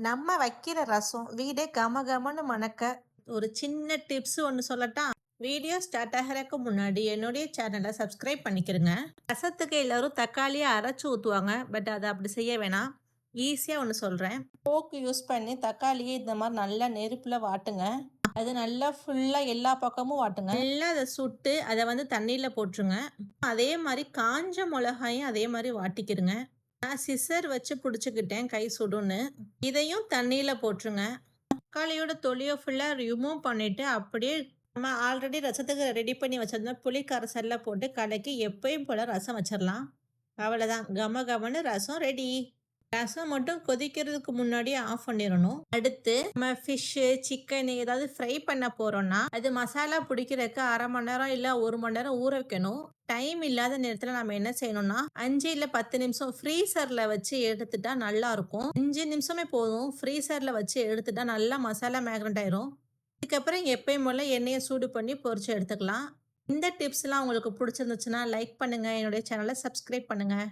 நம்ம வைக்கிற ரசம் வீடே கமகமன்னு மணக்க ஒரு சின்ன டிப்ஸ் ஒன்று சொல்லட்டா? வீடியோ ஸ்டார்ட் ஆகிறதுக்கு முன்னாடி என்னுடைய சேனலை சப்ஸ்கிரைப் பண்ணிக்கிறங்க. ரசத்துக்கு எல்லாரும் தக்காளியை அரைச்சி ஊற்றுவாங்க, பட் அதை அப்படி செய்ய வேணாம். ஈஸியாக ஒன்று சொல்கிறேன். போக்கு யூஸ் பண்ணி தக்காளியை இந்த மாதிரி நல்லா நெருப்பில் வாட்டுங்க. அது நல்லா ஃபுல்லாக எல்லா பக்கமும் வாட்டுங்க. நல்லா அதை சுட்டு அதை தண்ணியில் போட்டுருங்க. அதே மாதிரி காஞ்ச மிளகாயும் அதே மாதிரி வாட்டிக்கிடுங்க. நான் சிசர் வச்சு பிடிச்சிக்கிட்டேன், கை சுடுன்னு. இதையும் தண்ணியில் போட்டுருங்க. தக்காளியோட தொலியை ஃபுல்லாக ரிமூவ் பண்ணிவிட்டு அப்படியே நம்ம ஆல்ரெடி ரசத்துக்கு ரெடி பண்ணி வச்சிருந்தோம் புளி கரைசலில் போட்டு கலக்கி எப்பயும் போல் ரசம் வச்சிடலாம். அவ்வளோதான், கம கமன்னு ரசம் ரெடி. ரசம் மட்டும் கொதிக்கிறதுக்கு முன்னாடியே ஆஃப் பண்ணிடணும். அடுத்து நம்ம ஃபிஷ்ஷு சிக்கன் ஏதாவது ஃப்ரை பண்ண போகிறோன்னா அது மசாலா பிடிக்கிறதுக்கு 1/2 மணி நேரம் இல்லை 1 மணி நேரம் ஊற வைக்கணும். டைம் இல்லாத நேரத்தில் நம்ம என்ன செய்யணும்னா 5 இல்லை 10 நிமிஷம் ஃப்ரீசரில் வச்சு எடுத்துட்டா நல்லாயிருக்கும். 5 நிமிஷமே போதும். ஃப்ரீசரில் வச்சு எடுத்துட்டா நல்லா மசாலா மேக்னட் ஆயிரும். இதுக்கப்புறம் எப்பயும் போல் எண்ணெயை சூடு பண்ணி பொரிச்சு எடுத்துக்கலாம். இந்த டிப்ஸ்லாம் உங்களுக்கு பிடிச்சிருந்துச்சுன்னா லைக் பண்ணுங்கள், என்னுடைய சேனலை சப்ஸ்கிரைப் பண்ணுங்கள்.